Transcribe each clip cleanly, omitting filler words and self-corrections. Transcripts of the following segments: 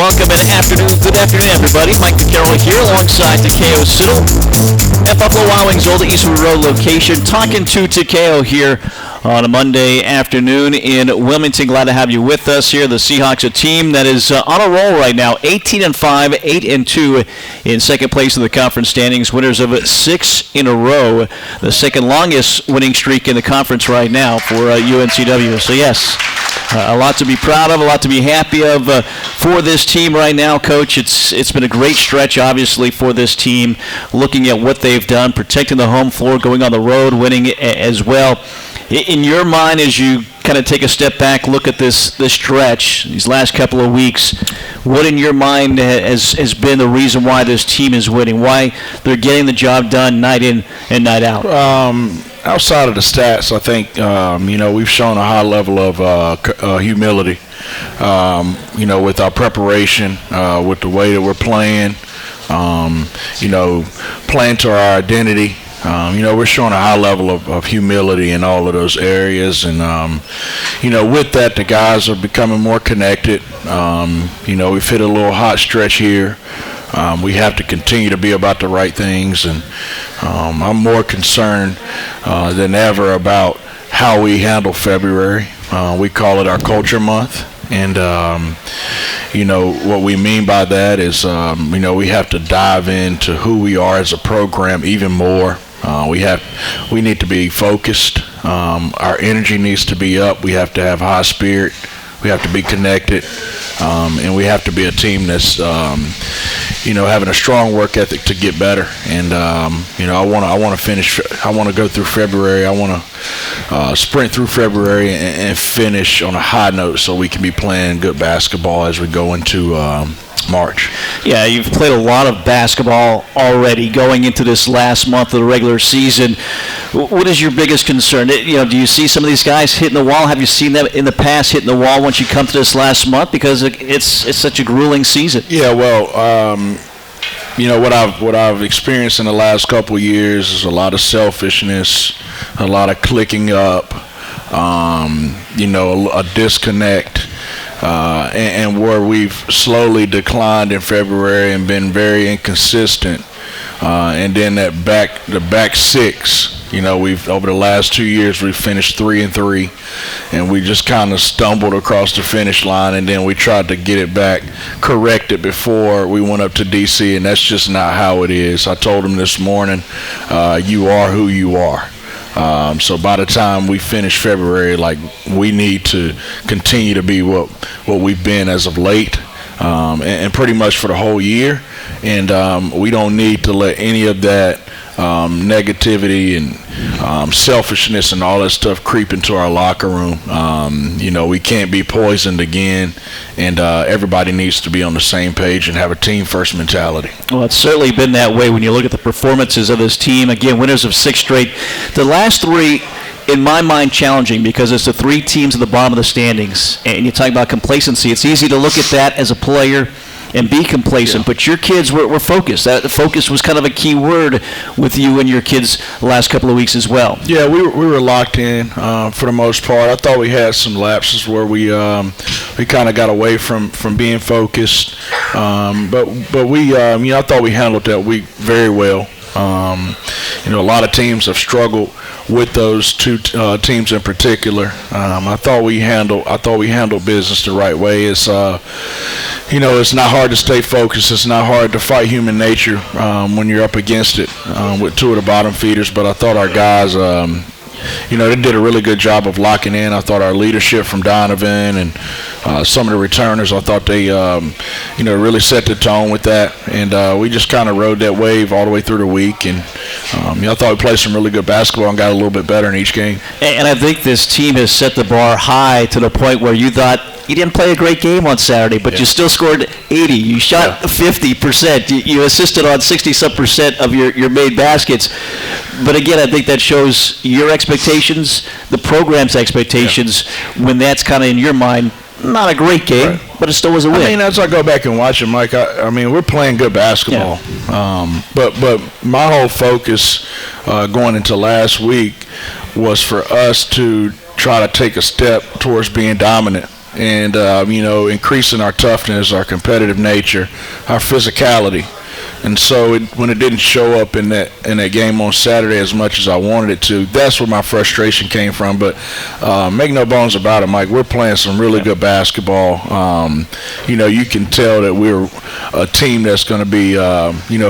welcome and good afternoon, everybody. Mike Takayo here alongside Takayo Siddle at Buffalo Wild Wings' Old Eastwood Road location. Talking to Takayo here on a Monday afternoon in Wilmington. Glad to have you with us here. The Seahawks, a team that is on a roll right now, 18-5, 8-2 in second place in the conference standings. Winners of 6 in a row, the second longest winning streak in the conference right now for UNCW. So yes, a lot to be proud of, a lot to be happy of for this team right now, Coach. It's been a great stretch, obviously, for this team, looking at what they've done, protecting the home floor, going on the road, winning as well. In your mind, as you kind of take a step back, look at this stretch, these last couple of weeks, what in your mind has been the reason why this team is winning, why they're getting the job done night in and night out? Outside of the stats, I think, we've shown a high level of humility, with our preparation, with the way that we're playing, playing to our identity. We're showing a high level of humility in all of those areas. And, with that, the guys are becoming more connected. We've hit a little hot stretch here. We have to continue to be about the right things. And I'm more concerned than ever about how we handle February. We call it our culture month. And, what we mean by that is, we have to dive into who we are as a program even more. We need to be focused. Our energy needs to be up. We have to have high spirit. We have to be connected. And we have to be a team that's, having a strong work ethic to get better. And, I want to finish. I want to go through February. I want to sprint through February and finish on a high note so we can be playing good basketball as we go into March. Yeah, you've played a lot of basketball already going into this last month of the regular season. What is your biggest concern? Do you see some of these guys hitting the wall? Have you seen them in the past hitting the wall once you come to this last month? Because it's such a grueling season. Yeah, well, what I've experienced in the last couple of years is a lot of selfishness, a lot of clicking up, a disconnect. And where we've slowly declined in February and been very inconsistent, and then the back six, we've over the last 2 years we've finished 3-3, and we just kind of stumbled across the finish line, and then we tried to get it back corrected before we went up to DC, and that's just not how it is. I told them this morning, you are who you are. So by the time we finish February, we need to continue to be what we've been as of late, and pretty much for the whole year. And we don't need to let any of that negativity and selfishness and all that stuff creep into our locker room. We can't be poisoned again, and everybody needs to be on the same page and have a team-first mentality. Well, it's certainly been that way when you look at the performances of this team. Again, winners of 6 straight. The last 3, in my mind, challenging because it's the 3 teams at the bottom of the standings. And you talk about complacency. It's easy to look at that as a player and be complacent, but your kids were focused. The focus was kind of a key word with you and your kids the last couple of weeks as well. Yeah, we were locked in for the most part. I thought we had some lapses where we kind of got away from being focused, but we I thought we handled that week very well. A lot of teams have struggled with those 2 teams in particular. I thought we handled business the right way. It's it's not hard to stay focused. It's not hard to fight human nature when you're up against it with 2 of the bottom feeders. But I thought our guys, they did a really good job of locking in. I thought our leadership from Donovan and some of the returners, I thought they, really set the tone with that. And we just kind of rode that wave all the way through the week. And I thought we played some really good basketball and got a little bit better in each game. And I think this team has set the bar high to the point where you thought you didn't play a great game on Saturday, but you still scored 80. You shot 50%. You assisted on 60-some% of your made baskets. But again, I think that shows your expectations, the program's expectations, when that's kind of in your mind. Not a great game, but it still was a win. As I go back and watch it, Mike, we're playing good basketball. Yeah. But my whole focus going into last week was for us to try to take a step towards being dominant. and increasing our toughness, our competitive nature, our physicality. And so when it didn't show up in that game on Saturday as much as I wanted it to, that's where my frustration came from. But make no bones about it, Mike, we're playing some really good basketball. You can tell that we're a team that's going to be,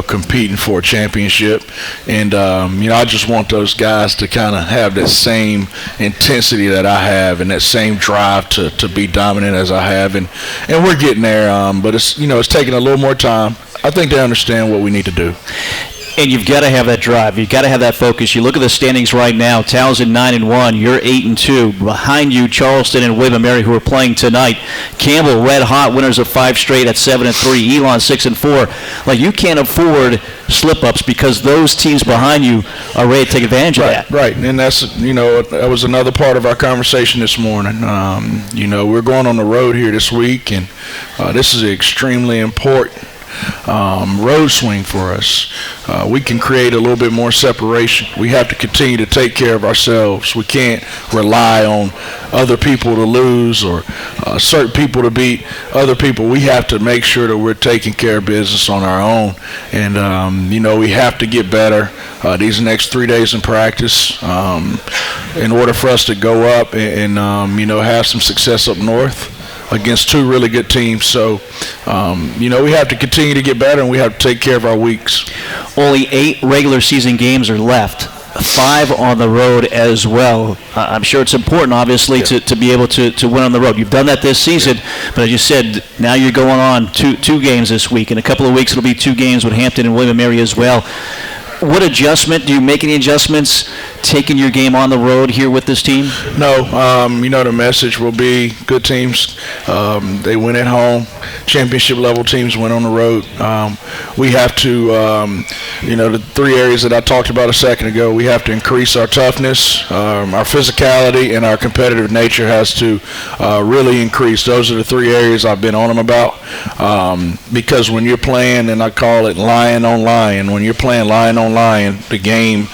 competing for a championship. And, I just want those guys to kind of have that same intensity that I have and that same drive to be dominant as I have. And we're getting there, but it's taking a little more time. I think they understand what we need to do. And you've got to have that drive. You've got to have that focus. You look at the standings right now. Towson 9-1. You're 8-2. Behind you, Charleston and William & Mary, who are playing tonight. Campbell, red hot, winners of 5 straight at 7-3. Elon 6-4. Like, you can't afford slip-ups because those teams behind you are ready to take advantage of that. Right, and that's that was another part of our conversation this morning. We're going on the road here this week, and this is extremely important road swing for us. We can create a little bit more separation. We have to continue to take care of ourselves. We can't rely on other people to lose or certain people to beat other people. We have to make sure that we're taking care of business on our own. And, we have to get better these next 3 days in practice in order for us to go up and have some success up north against 2 really good teams. So, we have to continue to get better, and we have to take care of our weeks. Only 8 regular season games are left. 5 on the road as well. I'm sure it's important, obviously, to be able to win on the road. You've done that this season, but as you said, now you're going on two games this week. In a couple of weeks, it'll be 2 games with Hampton and William & Mary as well. What adjustment? Do you make any adjustments taking your game on the road here with this team? No. The message will be good teams. They win at home. Championship level teams win on the road. We have to, the 3 areas that I talked about a second ago, we have to increase our toughness, our physicality, and our competitive nature has to really increase. Those are the 3 areas I've been on them about because when you're playing, and I call it lion on lion, when you're playing lion on lion, the game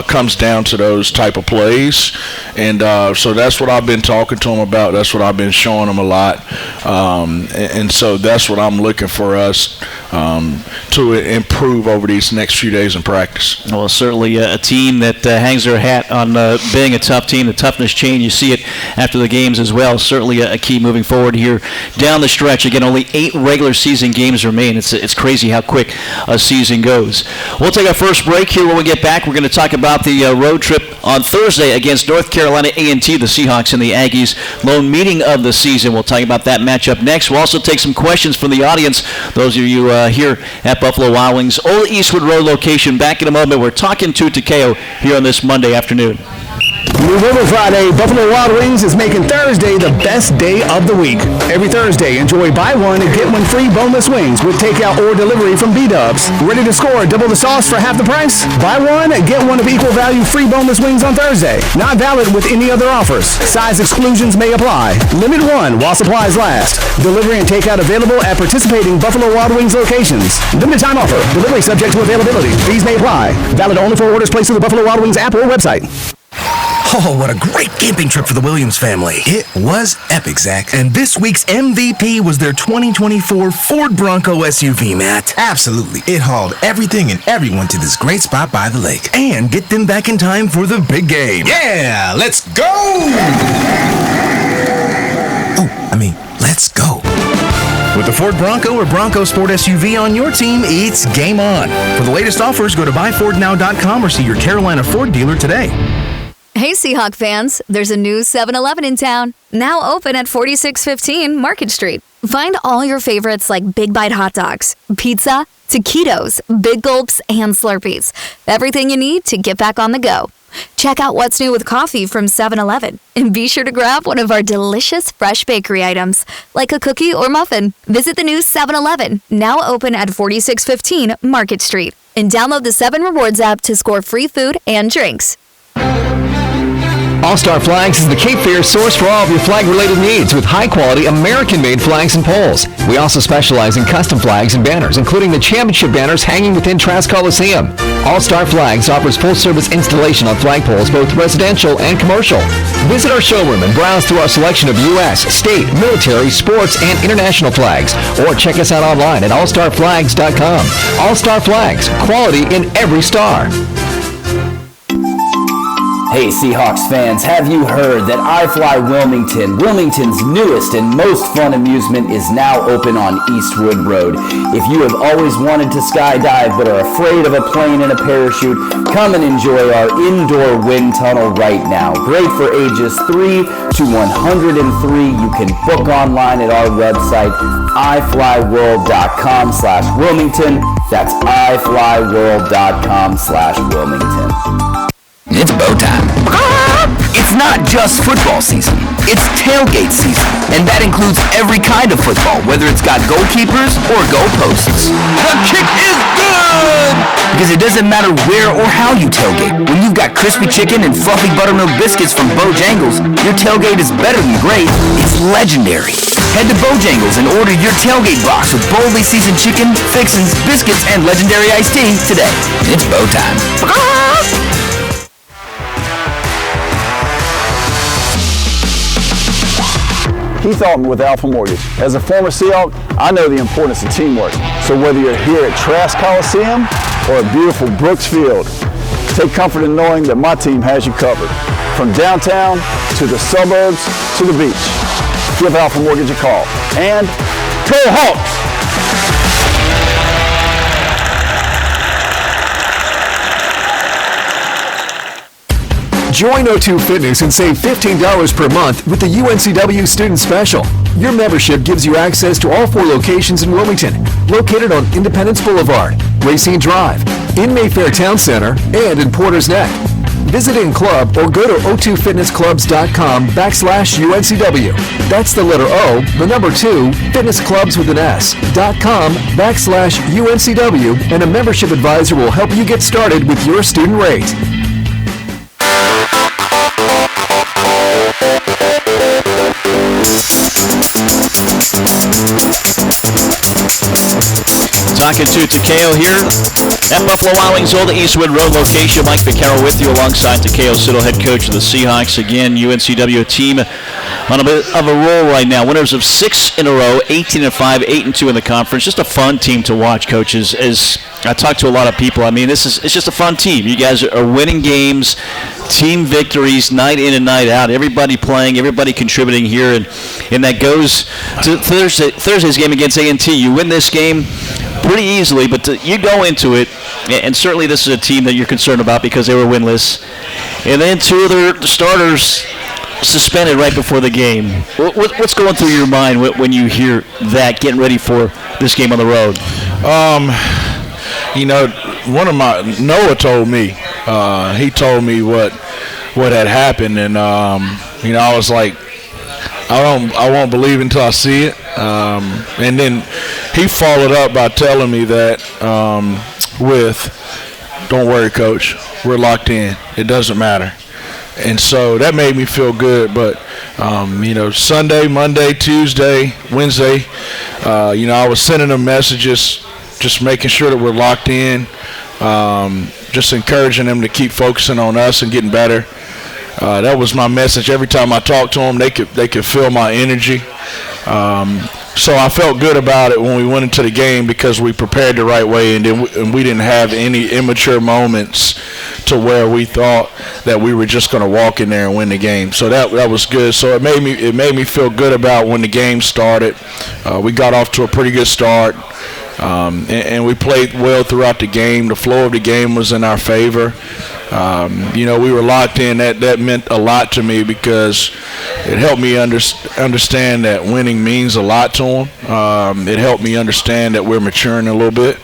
comes down to those type of plays, and so that's what I've been talking to them about. That's what I've been showing them a lot, and so that's what I'm looking for us to improve over these next few days in practice. Well, certainly a team that hangs their hat on being a tough team. The toughness change, you see it after the games as well. Certainly a key moving forward here down the stretch. Again, only 8 regular season games remain. It's crazy how quick a season goes. We'll take our first break here. When we get back, we're going to talk about the road trip on Thursday against North Carolina A&T, the Seahawks and the Aggies. Lone meeting of the season. We'll talk about that matchup next. We'll also take some questions from the audience. Those of you here at Buffalo Wild Wings, Old Eastwood Road location. Back in a moment. We're talking to Takayo here on this Monday afternoon. Move over Friday. Buffalo Wild Wings is making Thursday the best day of the week. Every Thursday, enjoy buy one and get one free boneless wings with takeout or delivery from B-Dubs. Ready to score double the sauce for half the price? Buy one and get one of equal value free boneless wings on Thursday. Not valid with any other offers. Size exclusions may apply. Limit 1 while supplies last. Delivery and takeout available at participating Buffalo Wild Wings locations. Limited time offer. Delivery subject to availability. Fees may apply. Valid only for orders placed through the Buffalo Wild Wings app or website. Oh, what a great camping trip for the Williams family. It was epic, Zach. And this week's MVP was their 2024 Ford Bronco SUV, Matt. Absolutely. It hauled everything and everyone to this great spot by the lake. And get them back in time for the big game. Yeah, let's go! Let's go. With the Ford Bronco or Bronco Sport SUV on your team, it's game on. For the latest offers, go to buyfordnow.com or see your Carolina Ford dealer today. Hey Seahawk fans, there's a new 7-Eleven in town, now open at 4615 Market Street. Find all your favorites like Big Bite hot dogs, pizza, taquitos, Big Gulps, and Slurpees. Everything you need to get back on the go. Check out what's new with coffee from 7-Eleven, and be sure to grab one of our delicious fresh bakery items, like a cookie or muffin. Visit the new 7-Eleven, now open at 4615 Market Street, and download the 7 Rewards app to score free food and drinks. All-Star Flags is the Cape Fear source for all of your flag-related needs with high-quality American-made flags and poles. We also specialize in custom flags and banners, including the championship banners hanging within Trask Coliseum. All-Star Flags offers full-service installation on flagpoles, both residential and commercial. Visit our showroom and browse through our selection of U.S., state, military, sports, and international flags. Or check us out online at allstarflags.com. All-Star Flags, quality in every star. Hey Seahawks fans, have you heard that iFly Wilmington, Wilmington's newest and most fun amusement, is now open on Eastwood Road? If you have always wanted to skydive but are afraid of a plane and a parachute, come and enjoy our indoor wind tunnel right now. Great for ages 3 to 103. You can book online at our website, iflyworld.com/Wilmington. That's iflyworld.com/Wilmington. It's bow time. It's not just football season. It's tailgate season. And that includes every kind of football, whether it's got goalkeepers or goalposts. The kick is good! Because it doesn't matter where or how you tailgate. When you've got crispy chicken and fluffy buttermilk biscuits from Bojangles, your tailgate is better than great. It's legendary. Head to Bojangles and order your tailgate box with boldly seasoned chicken, fixins, biscuits, and legendary iced tea today. It's bow time. Keith Altman with Alpha Mortgage. As a former Seahawk, I know the importance of teamwork. So whether you're here at Trask Coliseum or at beautiful Brooks Field, take comfort in knowing that my team has you covered. From downtown to the suburbs to the beach. Give Alpha Mortgage a call. And go Hawks! Join O2 Fitness and save $15 per month with the UNCW Student Special. Your membership gives you access to all 4 locations in Wilmington, located on Independence Boulevard, Racine Drive, in Mayfair Town Center, and in Porter's Neck. Visit in club or go to o2fitnessclubs.com/UNCW. That's the letter O, the number 2, fitnessclubs with an S.com/UNCW, and a membership advisor will help you get started with your student rate. Talking to Takayo here at Buffalo Wild Wings Old Eastwood Road location. Mike Vaccaro with you alongside Takayo Siddle, head coach of the Seahawks. Again, UNCW team on a bit of a roll right now. Winners of 6 in a row, 18-5, 8-2 in the conference. Just a fun team to watch, coaches. As I talk to a lot of people, I mean, it's just a fun team. You guys are winning games, team victories, night in and night out. Everybody playing, everybody contributing here, and that goes to Thursday's game against A&T. You win this game pretty easily, but you go into it, and certainly this is a team that you're concerned about because they were winless, and then 2 of their starters suspended right before the game. What's going through your mind when you hear that, getting ready for this game on the road? Noah told me, he told me what had happened, and I was like, I won't believe until I see it. And then he followed up by telling me that don't worry, Coach, we're locked in. It doesn't matter. And so that made me feel good. But, Sunday, Monday, Tuesday, Wednesday, I was sending them messages, just making sure that we're locked in, just encouraging them to keep focusing on us and getting better. That was my message. Every time I talked to them, they could feel my energy. So I felt good about it when we went into the game because we prepared the right way, and we didn't have any immature moments to where we thought that we were just going to walk in there and win the game. So that was good. So it made me feel good about when the game started. We got off to a pretty good start, and we played well throughout the game. The flow of the game was in our favor. We were locked in. That meant a lot to me because it helped me understand that winning means a lot to them. It helped me understand that we're maturing a little bit.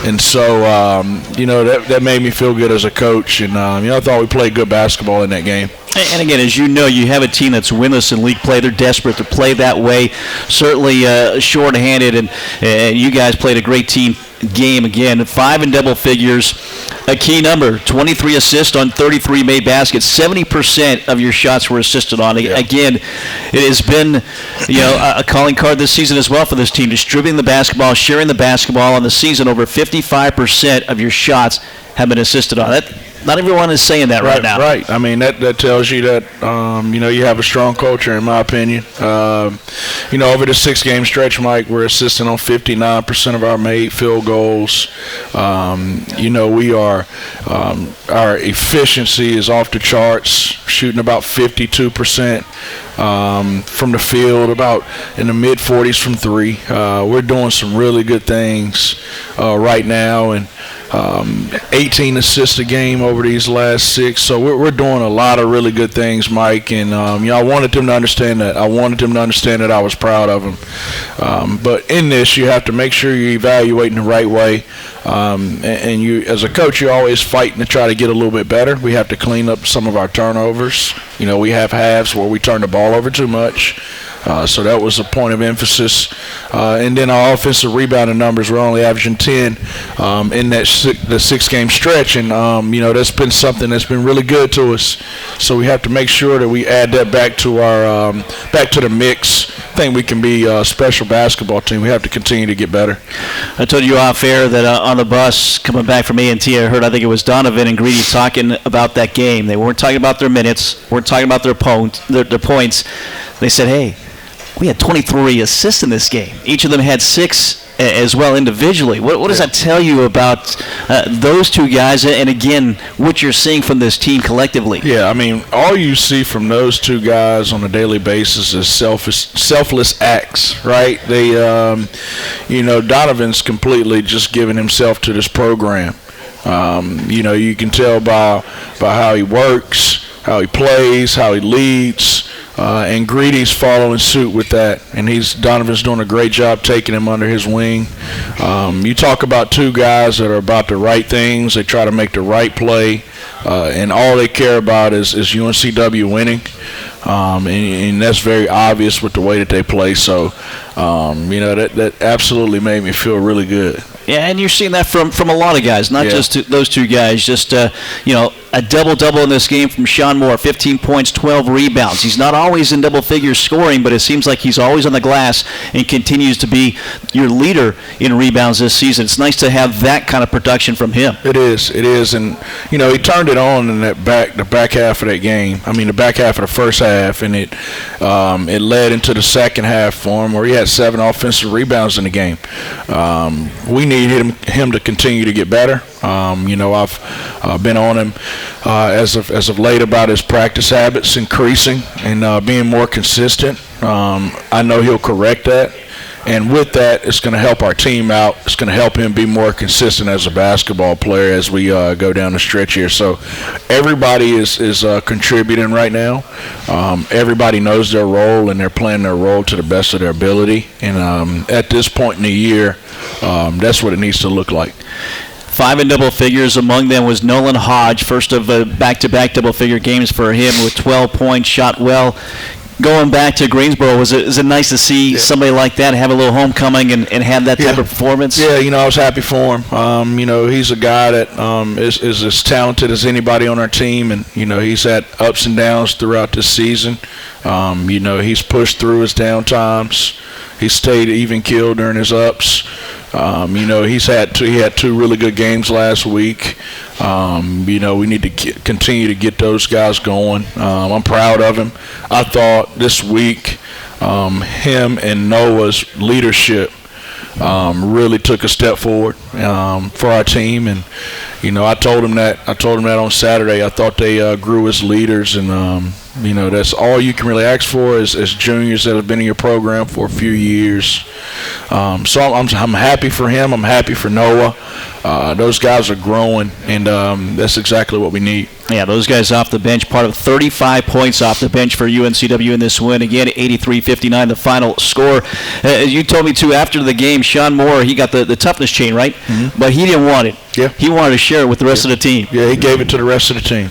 And so, that made me feel good as a coach. And, I thought we played good basketball in that game. And again, as you know, you have a team that's winless in league play. They're desperate to play that way. Certainly short-handed, and you guys played a great team game again. 5 in double figures. a key number. 23 assists on 33 made baskets. 70% of your shots were assisted on. Yeah. Again, it has been a calling card this season as well for this team. Distributing the basketball, sharing the basketball on the season. Over 55% of your shots have been assisted on. Not everyone is saying that right now. Right. I mean, that tells you that, you have a strong culture, in my opinion. Over the 6-game stretch, Mike, we're assisting on 59% of our made field goals. We are, our efficiency is off the charts, shooting about 52% from the field, about in the mid-40s from 3. We're doing some really good things right now, and 18 assists a game over these last 6. So we're doing a lot of really good things, Mike. And, I wanted them to understand that. I wanted them to understand that I was proud of them. But in this, you have to make sure you're evaluating the right way. And you, as a coach, you're always fighting to try to get a little bit better. We have to clean up some of our turnovers. We have halves where we turn the ball over too much. So that was a point of emphasis. And then our offensive rebounding numbers were only averaging 10 in that the 6-game stretch. And, that's been something that's been really good to us. So we have to make sure that we add that back to our back to the mix. I think we can be a special basketball team. We have to continue to get better. I told you off air that on the bus coming back from A&T, I heard, I think it was Donovan and Greedy talking about that game. They weren't talking about their minutes, weren't talking about their points. They said, hey, we had 23 assists in this game. Each of them had 6 as well individually. What does that tell you about those two guys, and again, what you're seeing from this team collectively? Yeah, I mean, all you see from those two guys on a daily basis is selfless acts, right? They, Donovan's completely just giving himself to this program. You can tell by how he works, how he plays, how he leads. And Greedy's following suit with that, and Donovan's doing a great job taking him under his wing. You talk about two guys that are about the right things. They try to make the right play, and all they care about is UNCW winning. And that's very obvious with the way that they play. So, that absolutely made me feel really good. Yeah, and you're seeing that from a lot of guys, not just those two guys. Just, a double-double in this game from Sean Moore, 15 points, 12 rebounds. He's not always in double figures scoring, but it seems like he's always on the glass and continues to be your leader in rebounds this season. It's nice to have that kind of production from him. It is. And, he turned it on in the back half of that game. I mean, the back half of the first half, and it led into the second half for him where he had 7 offensive rebounds in the game. We need him to continue to get better. I've been on him as of late about his practice habits increasing and being more consistent. I know he'll correct that. And with that, it's going to help our team out. It's going to help him be more consistent as a basketball player as we go down the stretch here. So everybody is contributing right now. Everybody knows their role, and they're playing their role to the best of their ability. And at this point in the year, that's what it needs to look like. 5 in double figures. Among them was Nolan Hodge, first of back-to-back double-figure games for him with 12 points, shot well. Going back to Greensboro, is it nice to see somebody like that have a little homecoming and have that type of performance? Yeah, I was happy for him. He's a guy that is as talented as anybody on our team, and, he's had ups and downs throughout this season. He's pushed through his down times. He stayed even keel during his ups. He had 2 really good games last week. We need to continue to get those guys going. I'm proud of him. I thought this week him and Noah's leadership really took a step forward for our team, and I told him that on Saturday. I thought they grew as leaders, and that's all you can really ask for as juniors that have been in your program for a few years. So I'm happy for him. I'm happy for Noah. Those guys are growing, and that's exactly what we need. Yeah, those guys off the bench, part of 35 points off the bench for UNCW in this win. Again, 83-59, the final score. You told me, too, after the game, Sean Moore, he got the toughness chain, right? Mm-hmm. But he didn't want it. Yeah. He wanted to share it with the rest of the team. Yeah, he gave it to the rest of the team.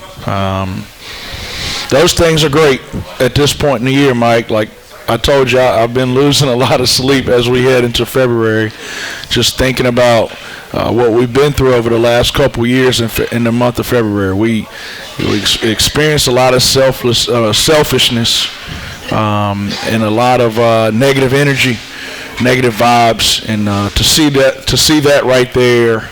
Those things are great at this point in the year, Mike. Like I told you, I've been losing a lot of sleep as we head into February, just thinking about what we've been through over the last couple of years in the month of February. We experienced a lot of selfishness and a lot of negative energy, negative vibes, and to see that right there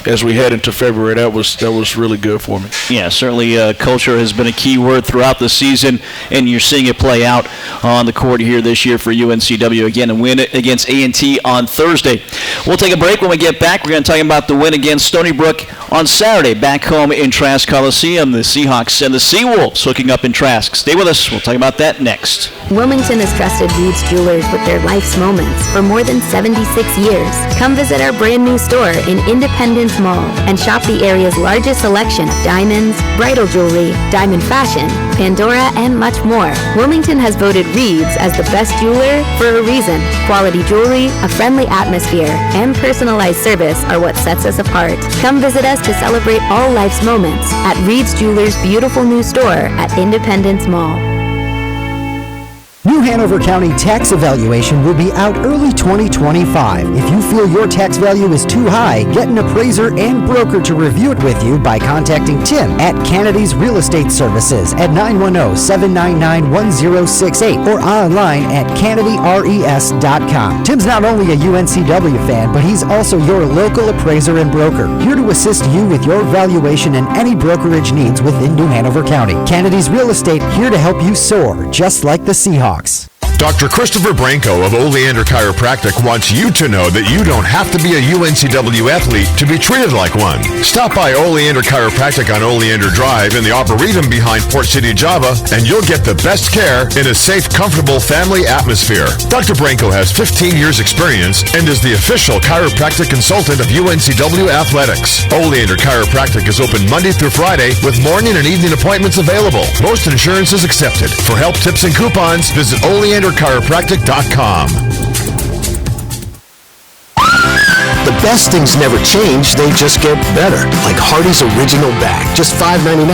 as we head into February, that was really good for me. Yeah, certainly culture has been a key word throughout the season, and you're seeing it play out on the court here this year for UNCW. Again, a win against A&T on Thursday. We'll take a break. When we get back, we're going to talk about the win against Stony Brook on Saturday, back home in Trask Coliseum. The Seahawks and the Seawolves hooking up in Trask. Stay with us. We'll talk about that next. Wilmington has trusted Reed's Jewelers with their life's moments for more than 76 years. Come visit our brand new store in Independence Mall and shop the area's largest selection of diamonds, bridal jewelry, diamond fashion, Pandora, and much more. Wilmington has voted Reed's as the best jeweler for a reason. Quality jewelry, a friendly atmosphere, and personalized service are what sets us apart. Come visit us to celebrate all life's moments at Reed's Jewelers' beautiful new store at Independence Mall. New Hanover County tax evaluation will be out early 2025. If you feel your tax value is too high, get an appraiser and broker to review it with you by contacting Tim at Kennedy's Real Estate Services at 910-799-1068 or online at kennedyres.com. Tim's not only a UNCW fan, but he's also your local appraiser and broker, here to assist you with your valuation and any brokerage needs within New Hanover County. Kennedy's Real Estate, here to help you soar, just like the Seahawks. Dr. Christopher Branco of Oleander Chiropractic wants you to know that you don't have to be a UNCW athlete to be treated like one. Stop by Oleander Chiropractic on Oleander Drive in the Arboretum behind Port City, Java, and you'll get the best care in a safe, comfortable family atmosphere. Dr. Branco has 15 years experience and is the official chiropractic consultant of UNCW Athletics. Oleander Chiropractic is open Monday through Friday with morning and evening appointments available. Most insurance is accepted. For help, tips, and coupons, visit OleanderChiropractic.com. The best things never change, they just get better. Like Hardee's Original Bag, just $5.99.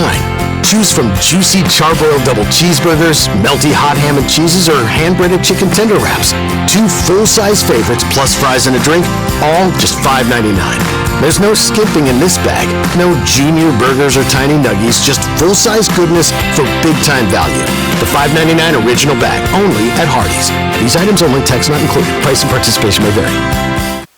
Choose from juicy charbroiled double cheeseburgers, melty hot ham and cheeses, or hand-breaded chicken tender wraps. 2 full-size favorites plus fries and a drink, all just $5.99. There's no skimping in this bag. No junior burgers or tiny nuggies, just full-size goodness for big-time value. The $5.99 Original Bag, only at Hardee's. These items only, tax not included. Price and participation may vary.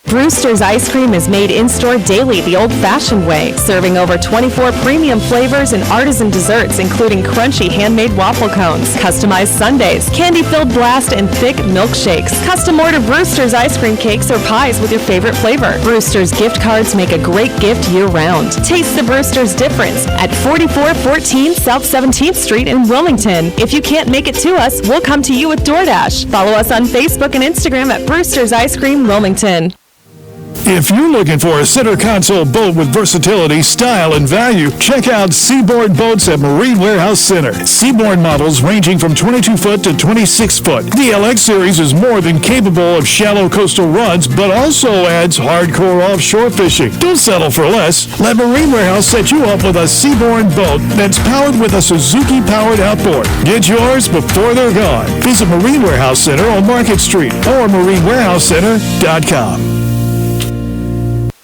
Brewster's Ice Cream is made in-store daily the old-fashioned way, serving over 24 premium flavors and artisan desserts, including crunchy handmade waffle cones, customized sundaes, candy-filled blast, and thick milkshakes. Custom order Brewster's ice cream cakes or pies with your favorite flavor. Brewster's gift cards make a great gift year-round. Taste the Brewster's difference at 4414 South 17th Street in Wilmington. If you can't make it to us, we'll come to you with DoorDash. Follow us on Facebook and Instagram at Brewster's Ice Cream Wilmington. If you're looking for a center console boat with versatility, style, and value, check out Seaboard Boats at Marine Warehouse Center. Seaboard models ranging from 22-foot to 26-foot. The LX series is more than capable of shallow coastal runs, but also adds hardcore offshore fishing. Don't settle for less. Let Marine Warehouse set you up with a Seaboard boat that's powered with a Suzuki-powered outboard. Get yours before they're gone. Visit Marine Warehouse Center on Market Street or marinewarehousecenter.com.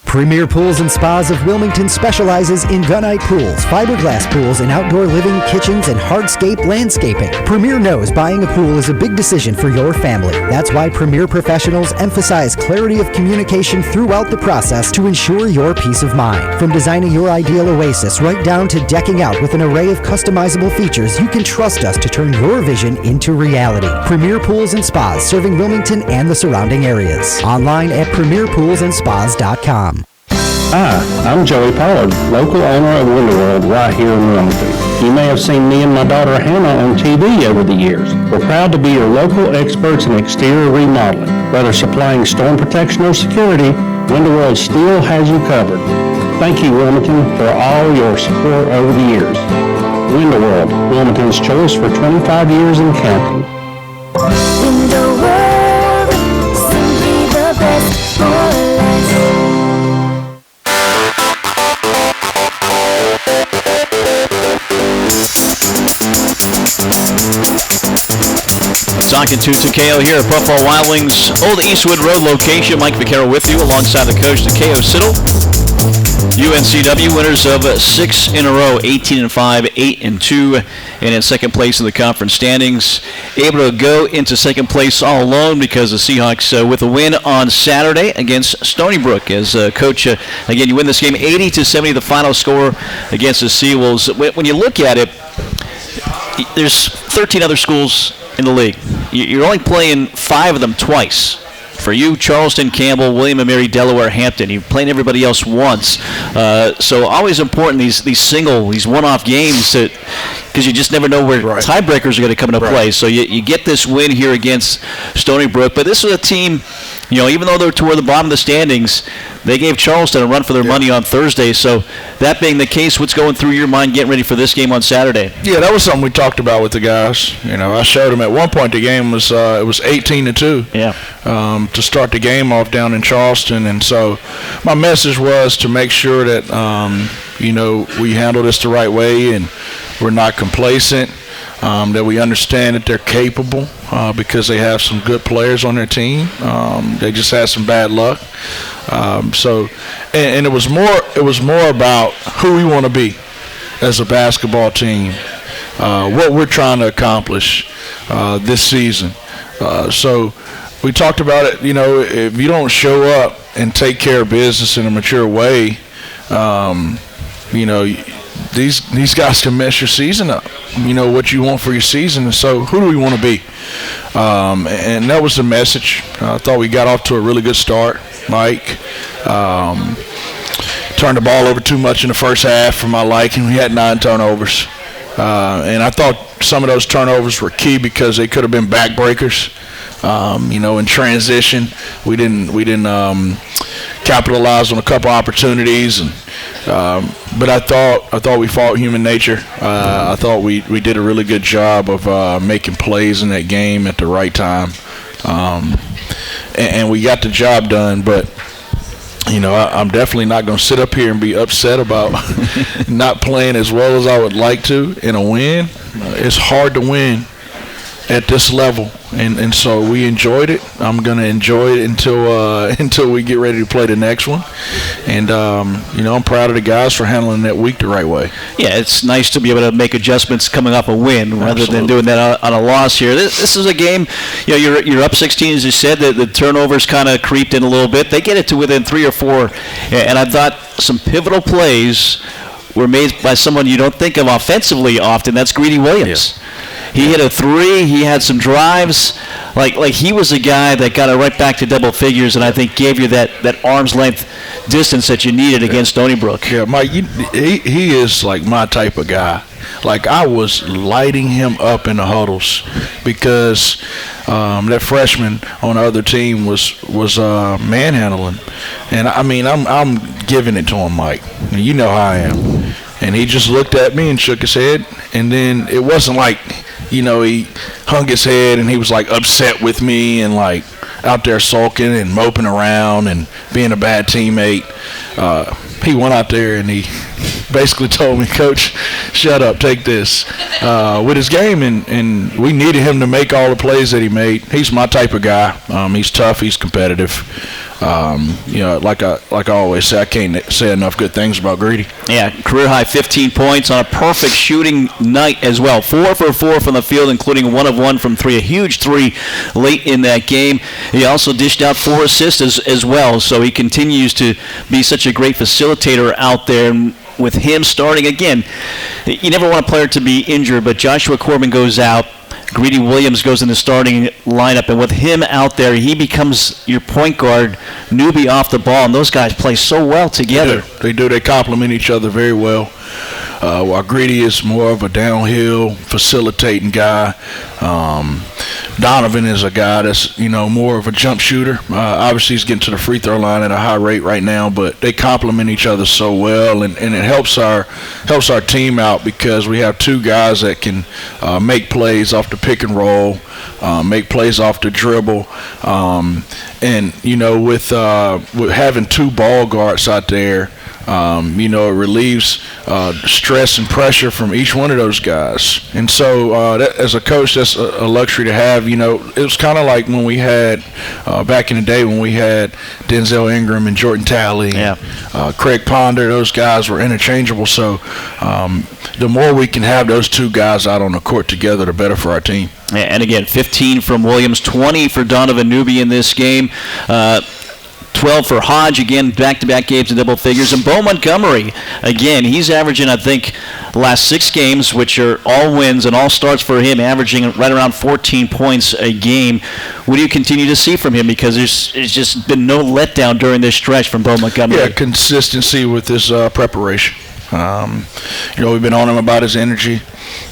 Premier Pools and Spas of Wilmington specializes in gunite pools, fiberglass pools, and outdoor living, kitchens, and hardscape landscaping. Premier knows buying a pool is a big decision for your family. That's why Premier professionals emphasize clarity of communication throughout the process to ensure your peace of mind. From designing your ideal oasis right down to decking out with an array of customizable features, you can trust us to turn your vision into reality. Premier Pools and Spas, serving Wilmington and the surrounding areas. Online at premierpoolsandspas.com. Hi, I'm Joey Pollard, local owner of Window World right here in Wilmington. You may have seen me and my daughter Hannah on TV over the years. We're proud to be your local experts in exterior remodeling. Whether supplying storm protection or security, Window World still has you covered. Thank you, Wilmington, for all your support over the years. Window World, Wilmington's choice for 25 years and counting. Window World, simply the best for less. It's Talking to Takayo here at Buffalo Wild Wings, Old Eastwood Road location. Mike Vaccaro with you alongside the coach, Takayo Siddle. UNCW winners of 6 in a row, 18-5, 8-2, and in second place in the conference standings. Able to go into second place all alone because the Seahawks with a win on Saturday against Stony Brook. As coach, again, you win this game 80-70, the final score against the Seawolves. When you look at it, there's 13 other schools in the league. You're only playing 5 of them twice. For you, Charleston, Campbell, William & Mary, Delaware, Hampton. You're playing everybody else once. So always important, these one-off games, because you just never know where tiebreakers are going to come into play. So you get this win here against Stony Brook. But this was a team, even though they're toward the bottom of the standings, they gave Charleston a run for their money on Thursday. So that being the case, what's going through your mind getting ready for this game on Saturday? Yeah, that was something we talked about with the guys. I showed them at one point the game was it was 18-2. Yeah. To start the game off down in Charleston, and so my message was to make sure that we handle this the right way and we're not complacent. That we understand that they're capable because they have some good players on their team. They just had some bad luck. And it was more about who we want to be as a basketball team, what we're trying to accomplish this season. So we talked about it. If you don't show up and take care of business in a mature way, these guys can mess your season up. What you want for your season. And so who do we want to be? And that was the message. I thought we got off to a really good start. Mike turned the ball over too much in the first half for my liking. We had 9 turnovers. And I thought some of those turnovers were key because they could have been backbreakers. In transition, we didn't capitalize on a couple opportunities, but I thought we fought human nature. I thought we did a really good job of making plays in that game at the right time, and we got the job done. But I'm definitely not going to sit up here and be upset about not playing as well as I would like to in a win. It's hard to win at this level, and so we enjoyed it. I'm going to enjoy it until we get ready to play the next one. And I'm proud of the guys for handling that week the right way. Yeah, it's nice to be able to make adjustments coming off a win rather than doing that on a loss here. This is a game, you're up 16, as you said. The turnovers kind of creeped in a little bit. They get it to within 3 or 4, and I thought some pivotal plays were made by someone you don't think of offensively often. That's Greedy Williams. Yeah. He hit a 3. He had some drives. Like he was a guy that got it right back to double figures, and I think gave you that arm's length distance that you needed against Stony Brook. Yeah, Mike, he is like my type of guy. Like I was lighting him up in the huddles because that freshman on the other team was manhandling, and I mean I'm giving it to him, Mike. You know how I am, and he just looked at me and shook his head, and then it wasn't like. He hung his head and he was like upset with me and like out there sulking and moping around and being a bad teammate. He went out there and he basically told me, "Coach, shut up, take this," with his game, and we needed him to make all the plays that he made. He's my type of guy. He's tough. He's competitive. Like I always say, I can't say enough good things about Greedy. Yeah, career high 15 points on a perfect shooting night as well. 4 for 4 from the field, including 1 of 1 from 3. A huge 3 late in that game. He also dished out 4 assists as well, so he continues to be such a great facilitator out there. And with him starting again, you never want a player to be injured, but Joshua Corbin goes out. Greedy Williams goes in the starting lineup, and with him out there, he becomes your point guard, newbie off the ball, and those guys play so well together. They do. They complement each other very well. While Greedy is more of a downhill facilitating guy, Donovan is a guy that's more of a jump shooter. Obviously, he's getting to the free throw line at a high rate right now, but they complement each other so well, and it helps our team out because we have 2 guys that can make plays off the pick and roll, make plays off the dribble, and with having 2 ball guards out there. It relieves stress and pressure from each one of those guys. And so as a coach, that's a luxury to have. It was kind of like when we had back in the day when we had Denzel Ingram and Jordan Talley, Craig Ponder. Those guys were interchangeable. So the more we can have those two guys out on the court together, the better for our team. And again, 15 from Williams, 20 for Donovan Newby in this game. 12 for Hodge, again, back-to-back games in double figures. And Bo Montgomery, again, he's averaging, I think, the last 6 games, which are all wins and all starts for him, averaging right around 14 points a game. What do you continue to see from him? Because there's just been no letdown during this stretch from Bo Montgomery. Yeah, consistency with his preparation. We've been on him about his energy,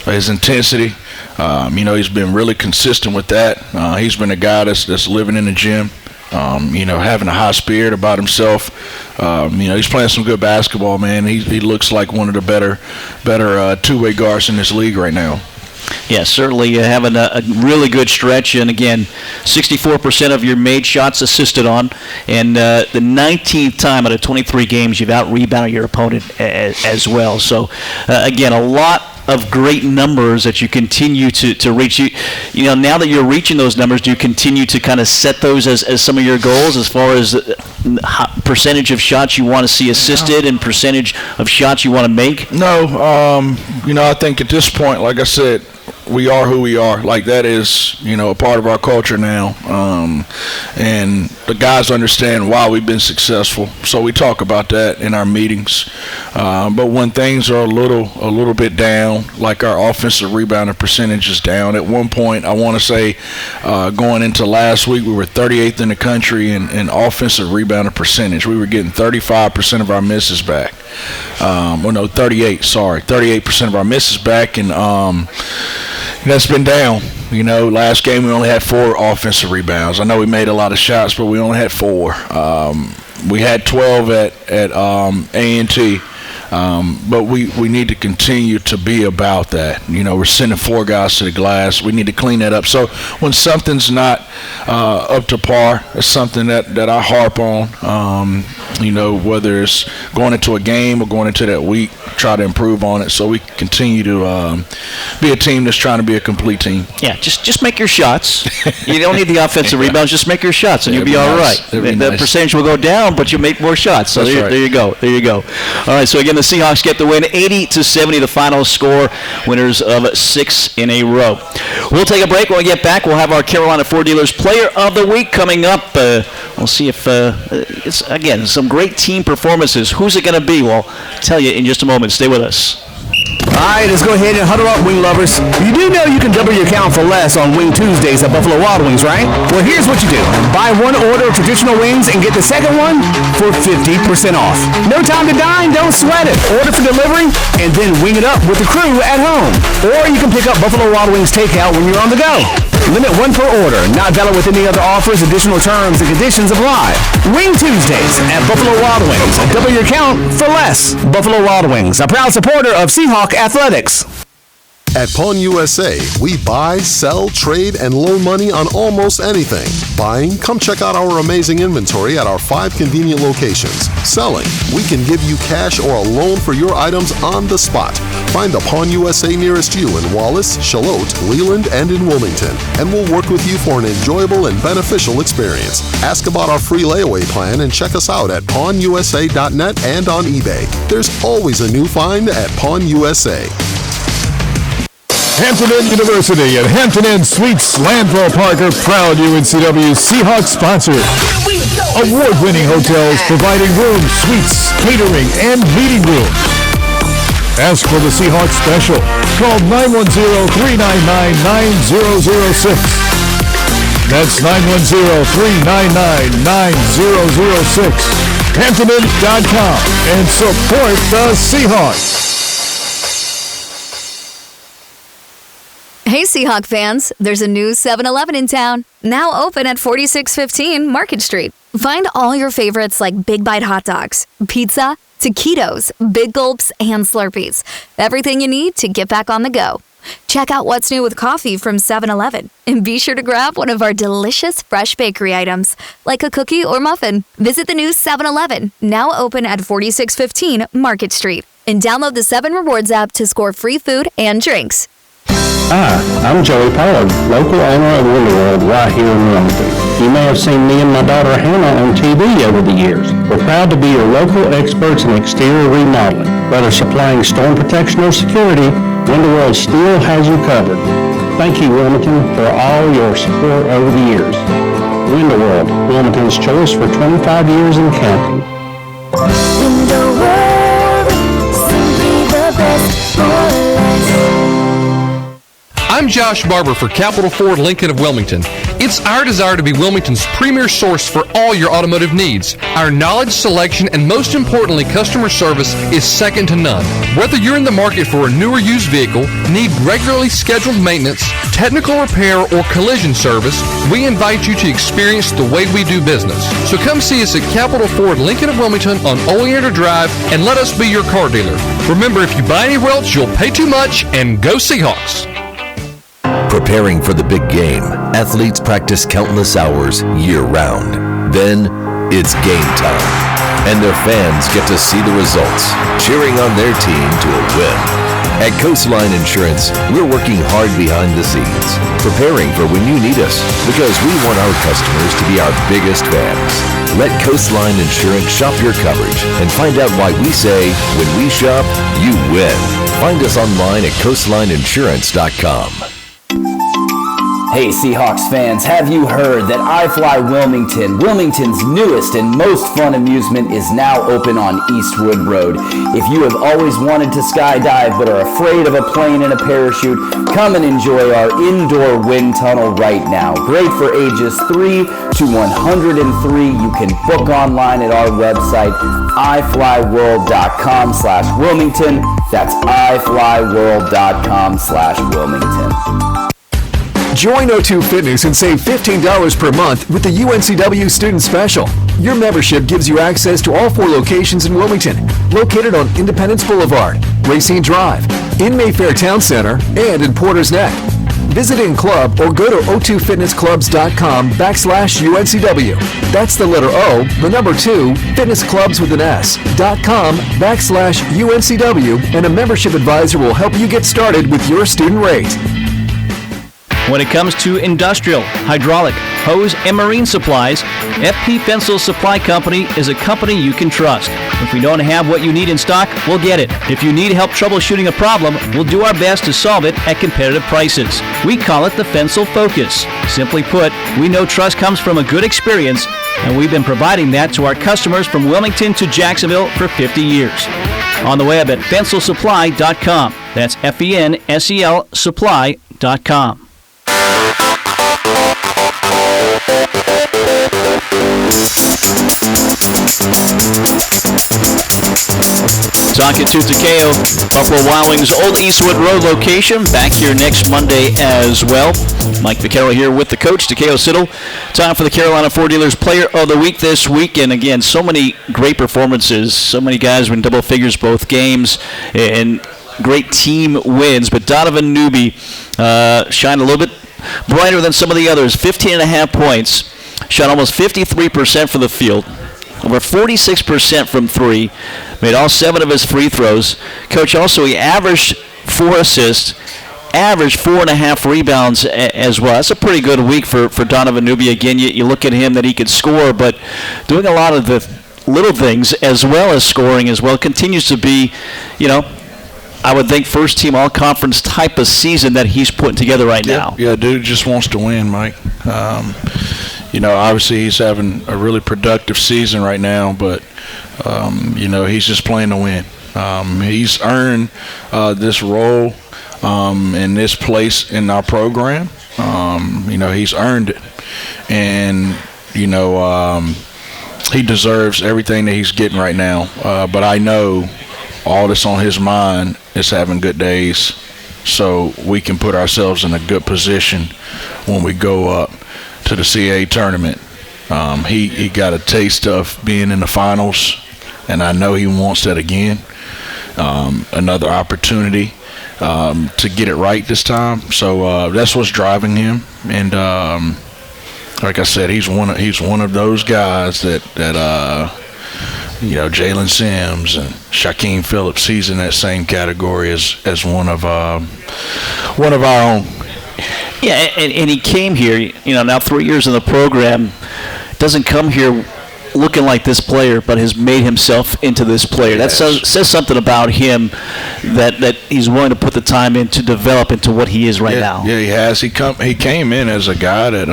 his intensity. He's been really consistent with that. He's been a guy that's living in the gym. Having a high spirit about himself. He's playing some good basketball, man. He looks like one of the better two-way guards in this league right now. Yeah, certainly having a really good stretch. And again, 64% of your made shots assisted on. And the 19th time out of 23 games you've out-rebounded your opponent as well. So, again, a lot of great numbers that you continue to reach. Now that you're reaching those numbers, do you continue to kind of set those as some of your goals as far as percentage of shots you want to see assisted and percentage of shots you want to make? No. I think at this point, like I said, we are who we are. Like, that is, a part of our culture now. And the guys understand why we've been successful. So we talk about that in our meetings. But when things are a little bit down, like our offensive rebounding percentage is down. At one point, I want to say going into last week, we were 38th in the country in offensive rebounding percentage. We were getting 35% of our misses back. 38% of our misses back. And that's been down. Last game we only had 4 offensive rebounds. I know we made a lot of shots, but we only had 4. We had 12 at A&T. But we need to continue to be about that. We're sending 4 guys to the glass. We need to clean that up. So when something's not up to par, it's something that I harp on. Whether it's going into a game or going into that week, try to improve on it so we continue to be a team that's trying to be a complete team. Yeah, just make your shots. You don't need the offensive rebounds. Just make your shots, and you'll be all right. The percentage will go down, but you make more shots. So there you go. All right, so again, the Seahawks get the win, 80-70, the final score, winners of 6 in a row. We'll take a break. When we get back, we'll have our Carolina Ford Dealers Player of the Week coming up. We'll see if it's, again, some great team performances. Who's it going to be? We'll tell you in just a moment. Stay with us. All right, let's go ahead and huddle up, wing lovers. You do know you can double your count for less on Wing Tuesdays at Buffalo Wild Wings, right? Well, here's what you do. Buy one order of traditional wings and get the second one for 50% off. No time to dine, don't sweat it. Order for delivery and then wing it up with the crew at home. Or you can pick up Buffalo Wild Wings takeout when you're on the go. Limit 1 per order. Not valid with any other offers. Additional terms and conditions apply. Wing Tuesdays at Buffalo Wild Wings. Double your count for less. Buffalo Wild Wings, a proud supporter of Seahawk Athletics. At Pawn USA, we buy, sell, trade, and loan money on almost anything. Buying? Come check out our amazing inventory at our 5 convenient locations. Selling? We can give you cash or a loan for your items on the spot. Find the Pawn USA nearest you in Wallace, Charlotte, Leland, and in Wilmington, and we'll work with you for an enjoyable and beneficial experience. Ask about our free layaway plan and check us out at pawnusa.net and on eBay. There's always a new find at Pawn USA. Hampton Inn University and Hampton Inn Suites Landville Park are proud UNCW Seahawks sponsors. Award-winning hotels providing rooms, suites, catering, and meeting rooms. Ask for the Seahawks special. Call 910-399-9006. That's 910-399-9006. HamptonInn.com and support the Seahawks. Hey Seahawk fans, there's a new 7-Eleven in town, now open at 4615 Market Street. Find all your favorites like Big Bite hot dogs, pizza, taquitos, Big Gulps, and Slurpees. Everything you need to get back on the go. Check out what's new with coffee from 7-Eleven. And be sure to grab one of our delicious fresh bakery items, like a cookie or muffin. Visit the new 7-Eleven, now open at 4615 Market Street. And download the 7 Rewards app to score free food and drinks. Hi, I'm Joey Pollard, local owner of Winter World right here in Wilmington. You may have seen me and my daughter Hannah on TV over the years. We're proud to be your local experts in exterior remodeling. Whether supplying storm protection or security, Winter World still has you covered. Thank you, Wilmington, for all your support over the years. Winter World, Wilmington's choice for 25 years and counting. Window World, simply the best for life. I'm Josh Barber for Capital Ford Lincoln of Wilmington. It's our desire to be Wilmington's premier source for all your automotive needs. Our knowledge, selection, and most importantly, customer service is second to none. Whether you're in the market for a new or used vehicle, need regularly scheduled maintenance, technical repair, or collision service, we invite you to experience the way we do business. So come see us at Capital Ford Lincoln of Wilmington on Oleander Drive and let us be your car dealer. Remember, if you buy anywhere else, you'll pay too much, and go Seahawks. Preparing for the big game, athletes practice countless hours year-round. Then, it's game time, and their fans get to see the results, cheering on their team to a win. At Coastline Insurance, we're working hard behind the scenes, preparing for when you need us, because we want our customers to be our biggest fans. Let Coastline Insurance shop your coverage and find out why we say, when we shop, you win. Find us online at coastlineinsurance.com. Hey Seahawks fans, have you heard that iFly Wilmington, Wilmington's newest and most fun amusement, is now open on Eastwood Road? If you have always wanted to skydive but are afraid of a plane and a parachute, come and enjoy our indoor wind tunnel right now. Great for ages 3 to 103. You can book online at our website, iflyworld.com/Wilmington. That's iflyworld.com/Wilmington. Join O2 Fitness and save $15 per month with the UNCW Student Special. Your membership gives you access to all 4 locations in Wilmington, located on Independence Boulevard, Racine Drive, in Mayfair Town Center, and in Porter's Neck. Visit in club or go to o2fitnessclubs.com/UNCW. That's the letter O, the number 2, fitnessclubs with an S.com/UNCW, and a membership advisor will help you get started with your student rate. When it comes to industrial, hydraulic, hose, and marine supplies, FP Pencil Supply Company is a company you can trust. If we don't have what you need in stock, we'll get it. If you need help troubleshooting a problem, we'll do our best to solve it at competitive prices. We call it the Pencil Focus. Simply put, we know trust comes from a good experience, and we've been providing that to our customers from Wilmington to Jacksonville for 50 years. On the web at fencelsupply.com. That's FENSEL supply.com. Talkin to Takayo, Buffalo Wild Wings Old Eastwood Road location, back here next Monday as well. Mike Vaccaro here with the coach, Takayo Siddle. Time for the Carolina Ford Dealers Player of the Week this week. And again, so many great performances. So many guys were in double figures both games and great team wins. But Donovan Newby shined a little bit brighter than some of the others. 15.5 points. Shot almost 53% from the field. Over 46% from 3. Made all 7 of his free throws. Coach, also, he averaged 4 assists, averaged 4.5 rebounds as well. That's a pretty good week for Donovan Newby. Again, you look at him that he could score, but doing a lot of the little things as well as scoring as well. Continues to be, I would think first team all-conference type of season that he's putting together right now. Yeah, dude just wants to win, Mike. Obviously he's having a really productive season right now, but, he's just playing to win. He's earned this role and this place in our program. He's earned it. And, he deserves everything that he's getting right now. But I know all that's on his mind is having good days so we can put ourselves in a good position when we go up to the CAA tournament. He got a taste of being in the finals, and I know he wants that again. Another opportunity. to get it right this time. So that's what's driving him. And like I said, he's one of those guys that Jalen Sims and Shaquem Phillips, he's in that same category as one of our own. Yeah, and he came here, now 3 years in the program, doesn't come here looking like this player, but has made himself into this player. That says something about him that he's willing to put the time in to develop into what he is right now. Yeah, he has. He came in as a guy that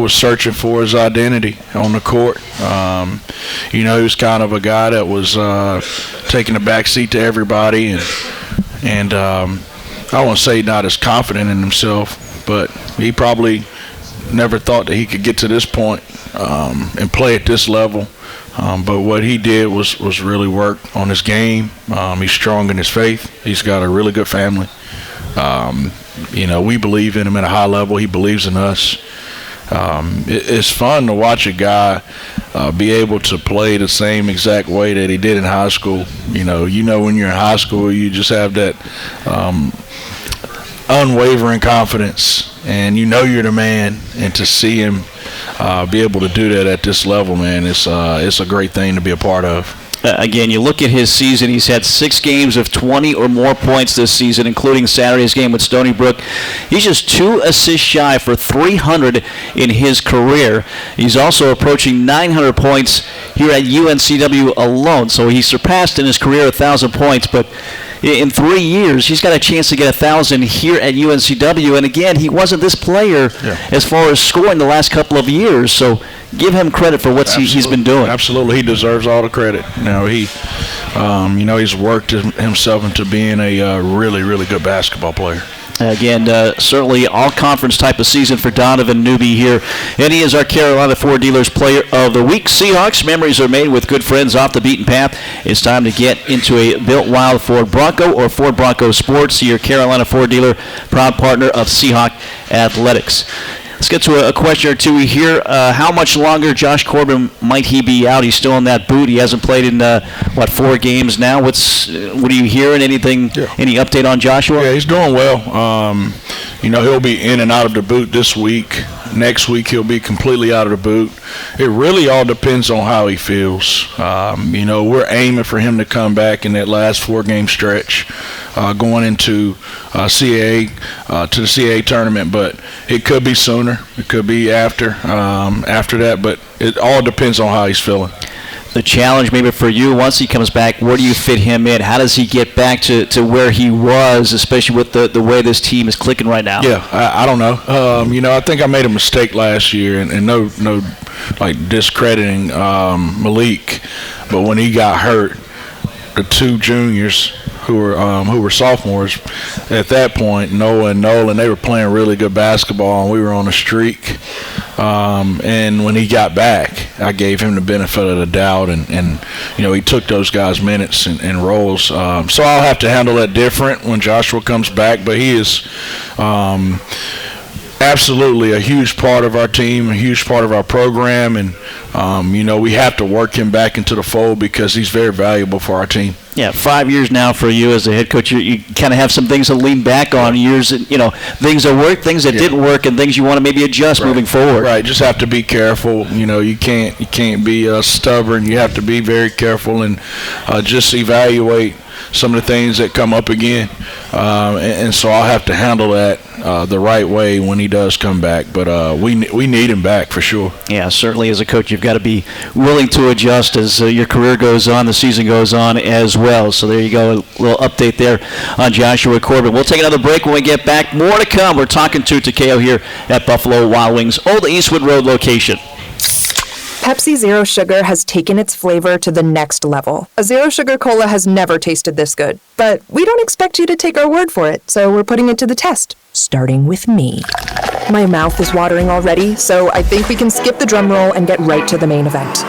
was searching for his identity on the court. He was kind of a guy that was taking a back seat to everybody, and I won't say not as confident in himself, but he probably never thought that he could get to this point and play at this level. But what he did was really work on his game. He's strong in his faith. He's got a really good family. We believe in him at a high level. He believes in us. It's fun to watch a guy be able to play the same exact way that he did in high school. When you're in high school, you just have that unwavering confidence, and you're the man. And to see him be able to do that at this level, man, it's a great thing to be a part of. Again, you look at his season, he's had 6 games of 20 or more points this season, including Saturday's game with Stony Brook. He's just 2 assists shy for 300 in his career. He's also approaching 900 points here at UNCW alone, so he surpassed in his career 1,000 points, but in 3 years, he's got a chance to get 1,000 here at UNCW. And again, he wasn't this player as far as scoring the last couple of years. So give him credit for what he's been doing. Absolutely, he deserves all the credit. He's worked himself into being a really, really good basketball player. Again, certainly all-conference type of season for Donovan Newby here. And he is our Carolina Ford Dealers Player of the Week. Seahawks, memories are made with good friends off the beaten path. It's time to get into a Built Wild Ford Bronco or Ford Bronco Sports. Your Carolina Ford dealer, proud partner of Seahawk Athletics. Let's get to a question or two here. How much longer Josh Corbin might he be out? He's still in that boot. He hasn't played in 4 games now. What are you hearing? Anything? Yeah. Any update on Joshua? Yeah, he's doing well. He'll be in and out of the boot this week. Next week he'll be completely out of the boot. It really all depends on how he feels. We're aiming for him to come back in that last 4-game stretch, going into CAA to the CAA tournament, but it could be sooner. It could be after that, but it all depends on how he's feeling. The challenge maybe for you, once he comes back, where do you fit him in? How does he get back to where he was, especially with the way this team is clicking right now? Yeah, I don't know. I think I made a mistake last year, and no discrediting Malik, but when he got hurt, the 2 juniors who were sophomores at that point, Noah and Nolan, they were playing really good basketball, and we were on a streak. And when he got back, I gave him the benefit of the doubt, and he took those guys minutes and roles. So I'll have to handle that different when Joshua comes back, but he is absolutely a huge part of our team, a huge part of our program, and we have to work him back into the fold because he's very valuable for our team. Yeah, 5 years now for you as a head coach. You kind of have some things to lean back on. Years, things that worked, things that didn't work, and things you want to maybe adjust moving forward. Right, just have to be careful. You can't be stubborn. You have to be very careful and just evaluate some of the things that come up again. And so I'll have to handle that the right way when he does come back. But we need him back for sure. Yeah, certainly as a coach, you've got to be willing to adjust as your career goes on, the season goes on as well. So there you go, a little update there on Joshua Corbin. We'll take another break when we get back. More to come. We're talking to Takayo here at Buffalo Wild Wings, Old Eastwood Road location. Pepsi Zero Sugar has taken its flavor to the next level. A Zero Sugar Cola has never tasted this good. But we don't expect you to take our word for it, so we're putting it to the test. Starting with me. My mouth is watering already, so I think we can skip the drum roll and get right to the main event.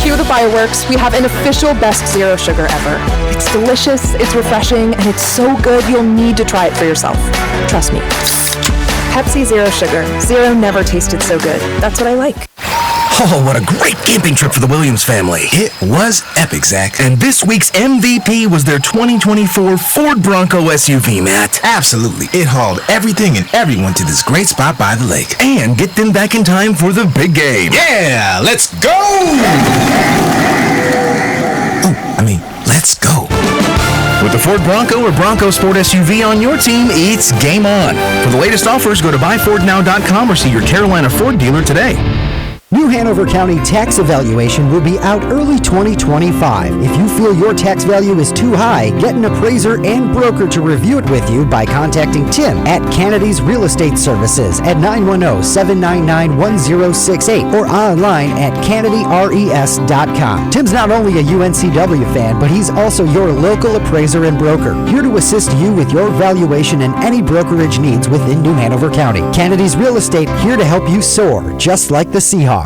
Cue the fireworks. We have an official best Zero Sugar ever. It's delicious, it's refreshing, and it's so good you'll need to try it for yourself. Trust me. Pepsi Zero Sugar. Zero never tasted so good. That's what I like. Oh, what a great camping trip for the Williams family. It was epic, Zach. And this week's MVP was their 2024 Ford Bronco SUV, Matt. Absolutely. It hauled everything and everyone to this great spot by the lake. And get them back in time for the big game. Yeah, let's go! Let's go. With the Ford Bronco or Bronco Sport SUV on your team, it's game on. For the latest offers, go to buyfordnow.com or see your Carolina Ford dealer today. New Hanover County tax evaluation will be out early 2025. If you feel your tax value is too high, get an appraiser and broker to review it with you by contacting Tim at Kennedy's Real Estate Services at 910-799-1068 or online at kennedyres.com. Tim's not only a UNCW fan, but he's also your local appraiser and broker, here to assist you with your valuation and any brokerage needs within New Hanover County. Kennedy's Real Estate, here to help you soar, just like the Seahawks.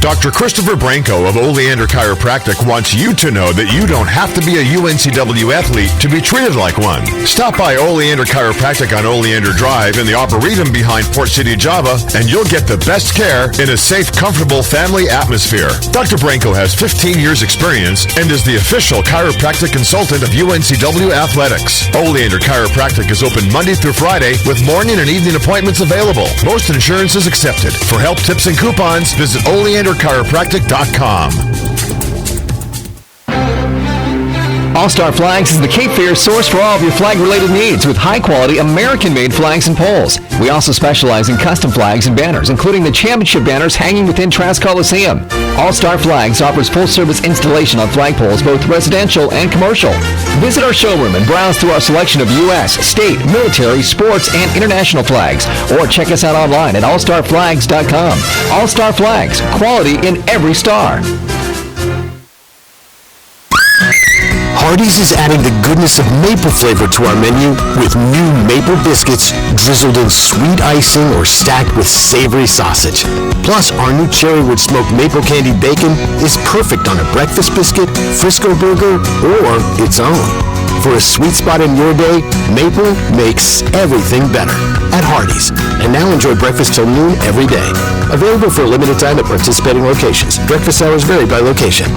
Dr. Christopher Branco of Oleander Chiropractic wants you to know that you don't have to be a UNCW athlete to be treated like one. Stop by Oleander Chiropractic on Oleander Drive in the Arboretum behind Port City, Java, and you'll get the best care in a safe, comfortable family atmosphere. Dr. Branco has 15 years experience and is the official chiropractic consultant of UNCW Athletics. Oleander Chiropractic is open Monday through Friday with morning and evening appointments available. Most insurance is accepted. For help, tips, and coupons, visit OleanderChiropractic.com. All-Star Flags is the Cape Fear source for all of your flag-related needs with high-quality American-made flags and poles. We also specialize in custom flags and banners, including the championship banners hanging within Trask Coliseum. All-Star Flags offers full-service installation on flagpoles, both residential and commercial. Visit our showroom and browse through our selection of U.S., state, military, sports, and international flags. Or check us out online at allstarflags.com. All-Star Flags, quality in every star. Hardee's is adding the goodness of maple flavor to our menu with new maple biscuits drizzled in sweet icing or stacked with savory sausage. Plus, our new cherrywood smoked maple candy bacon is perfect on a breakfast biscuit, Frisco burger, or its own. For a sweet spot in your day, maple makes everything better at Hardee's. And now enjoy breakfast till noon every day. Available for a limited time at participating locations. Breakfast hours vary by location.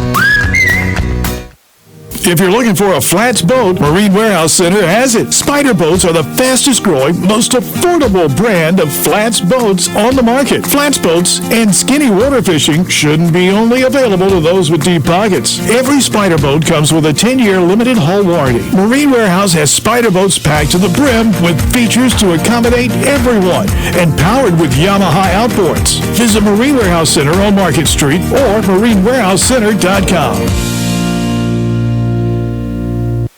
If you're looking for a flats boat, Marine Warehouse Center has it. Spider boats are the fastest growing, most affordable brand of flats boats on the market. Flats boats and skinny water fishing shouldn't be only available to those with deep pockets. Every Spider boat comes with a 10-year limited hull warranty. Marine Warehouse has Spider boats packed to the brim with features to accommodate everyone and powered with Yamaha outboards. Visit Marine Warehouse Center on Market Street or marinewarehousecenter.com.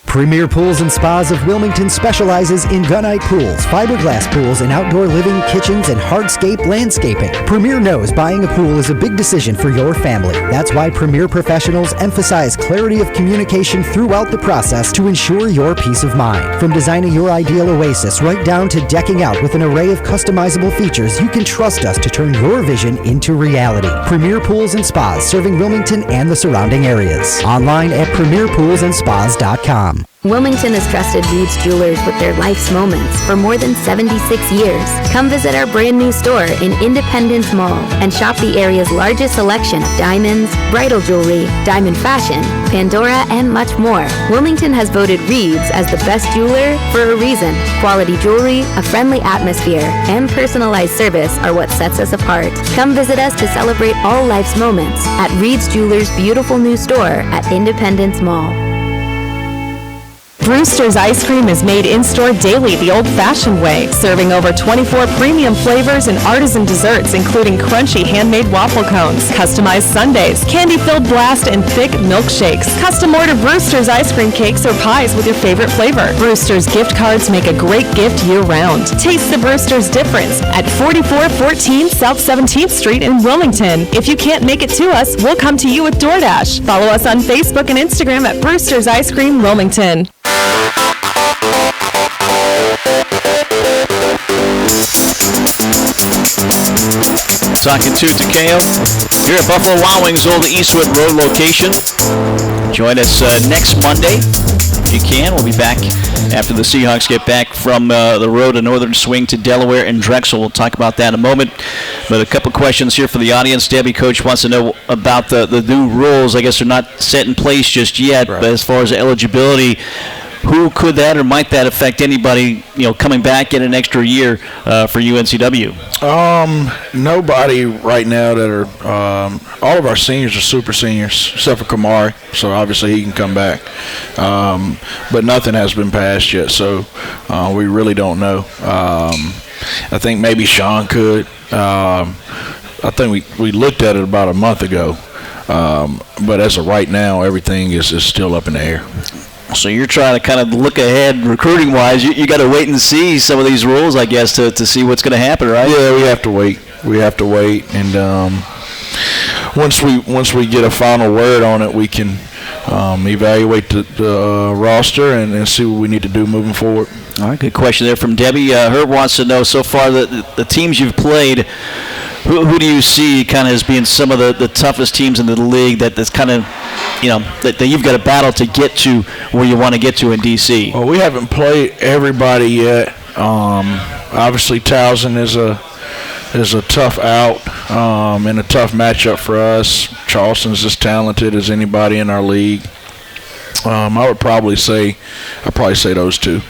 Premier Pools and Spas of Wilmington specializes in gunite pools, fiberglass pools, and outdoor living, kitchens, and hardscape landscaping. Premier knows buying a pool is a big decision for your family. That's why Premier professionals emphasize clarity of communication throughout the process to ensure your peace of mind. From designing your ideal oasis right down to decking out with an array of customizable features, you can trust us to turn your vision into reality. Premier Pools and Spas, serving Wilmington and the surrounding areas. Online at premierpoolsandspas.com. Wilmington has trusted Reed's Jewelers with their life's moments for more than 76 years. Come visit our brand new store in Independence Mall and shop the area's largest selection of diamonds, bridal jewelry, diamond fashion, Pandora, and much more. Wilmington has voted Reed's as the best jeweler for a reason. Quality jewelry, a friendly atmosphere, and personalized service are what sets us apart. Come visit us to celebrate all life's moments at Reed's Jewelers' beautiful new store at Independence Mall. Brewster's ice cream is made in-store daily the old-fashioned way, serving over 24 premium flavors and artisan desserts, including crunchy handmade waffle cones, customized sundaes, candy-filled blast, and thick milkshakes. Custom order Brewster's ice cream cakes or pies with your favorite flavor. Brewster's gift cards make a great gift year-round. Taste the Brewster's difference at 4414 South 17th Street in Wilmington. If you can't make it to us, we'll come to you with DoorDash. Follow us on Facebook and Instagram at Brewster's Ice Cream Wilmington. Talkin to Takayo here at Buffalo Wild Wings, Old Eastwood Road location. Join us next Monday if you can. We'll be back after the Seahawks get back from the road, a northern swing to Delaware and Drexel. We'll talk about that in a moment. But a couple questions here for the audience. Debbie, Coach wants to know about the new rules. I guess they're not set in place just yet, right. But as far as eligibility, who could that or might that affect anybody, coming back in an extra year for UNCW? Nobody right now that are all of our seniors are super seniors, except for Kamari, so obviously he can come back. But nothing has been passed yet, so we really don't know. I think maybe Sean could. I think we looked at it about a month ago, but as of right now, everything is still up in the air. So you're trying to kind of look ahead recruiting-wise. You got to wait and see some of these rules, I guess, to see what's going to happen, right? Yeah, we have to wait. And once we get a final word on it, we can evaluate the roster and see what we need to do moving forward. All right, good question there from Debbie. Herb wants to know, so far, the teams you've played, who do you see kind of as being some of the toughest teams in the league that's kind of, that you've got a battle to get to where you want to get to in D.C.? Well, we haven't played everybody yet. Obviously, Towson is a tough out and a tough matchup for us. Charleston's as talented as anybody in our league. I would probably say those two.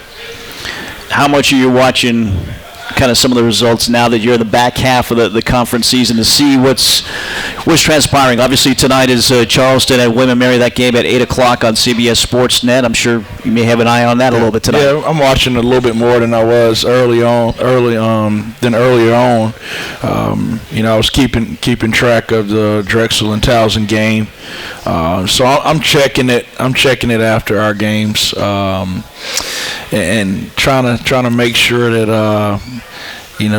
How much are you watching kind of some of the results now that you're in the back half of the conference season to see what's transpiring? Obviously, tonight is Charleston at William & Mary. That game at 8 o'clock on CBS Sportsnet. I'm sure you may have an eye on that a little bit tonight. Yeah, I'm watching a little bit more than I was earlier on. I was keeping track of the Drexel and Towson game. So I'm checking it. I'm checking it after our games, and trying to make sure that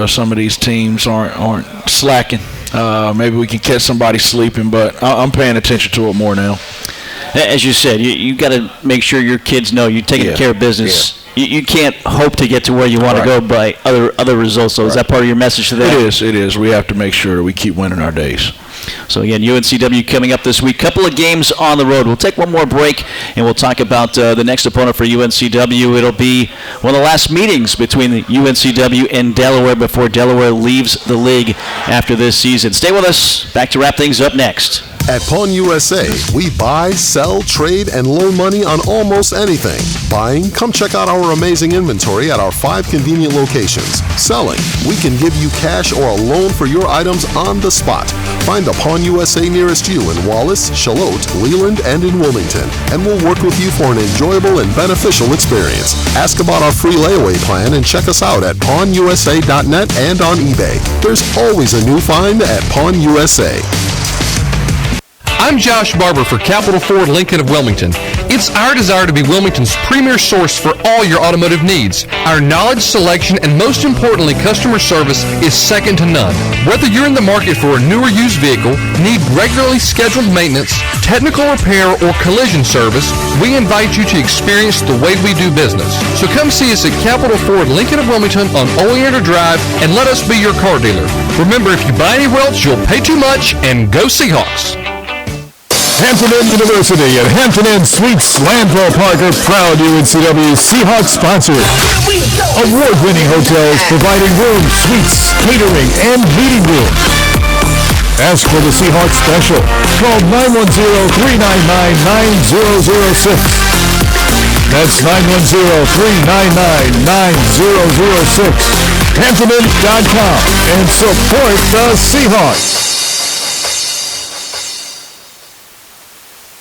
some of these teams aren't slacking. Maybe we can catch somebody sleeping, but I'm paying attention to it more now. As you said, you got to make sure your kids know you're taking care of business. Yeah. You can't hope to get to where you want to go by other results. So is that part of your message to them? It is. We have to make sure that we keep winning our days. So again, UNCW coming up this week. Couple of games on the road. We'll take one more break, and we'll talk about the next opponent for UNCW. It'll be one of the last meetings between the UNCW and Delaware before Delaware leaves the league after this season. Stay with us. Back to wrap things up next. At Pawn USA, we buy, sell, trade, and loan money on almost anything. Buying? Come check out our amazing inventory at our 5 convenient locations. Selling? We can give you cash or a loan for your items on the spot. Find the Pawn USA nearest you in Wallace, Charlotte, Leland, and in Wilmington, and we'll work with you for an enjoyable and beneficial experience. Ask about our free layaway plan and check us out at pawnusa.net and on eBay. There's always a new find at Pawn USA. I'm Josh Barber for Capital Ford Lincoln of Wilmington. It's our desire to be Wilmington's premier source for all your automotive needs. Our knowledge, selection, and most importantly, customer service is second to none. Whether you're in the market for a new or used vehicle, need regularly scheduled maintenance, technical repair, or collision service, we invite you to experience the way we do business. So come see us at Capital Ford Lincoln of Wilmington on Oleander Drive and let us be your car dealer. Remember, if you buy anywhere else, you'll pay too much, and go Seahawks. Hampton Inn University and Hampton Inn Suites Landville Park are proud UNCW Seahawks sponsors. Award-winning hotels providing rooms, suites, catering, and meeting rooms. Ask for the Seahawks special. Call 910-399-9006. That's 910-399-9006. HamptonInns.com and support the Seahawks.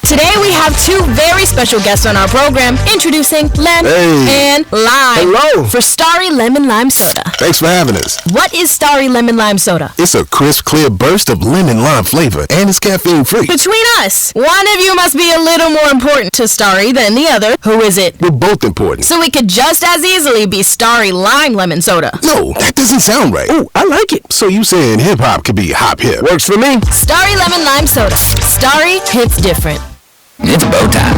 Today we have two very special guests on our program. Introducing Lem and Lime. Hello. For Starry Lemon Lime Soda. Thanks for having us. What is Starry Lemon Lime Soda? It's a crisp, clear burst of lemon lime flavor, and it's caffeine-free. Between us, one of you must be a little more important to Starry than the other. Who is it? We're both important. So we could just as easily be Starry Lime Lemon Soda. No, that doesn't sound right. Oh, I like it. So you saying hip-hop could be hop-hip. Works for me. Starry Lemon Lime Soda. Starry hits different. It's bow time.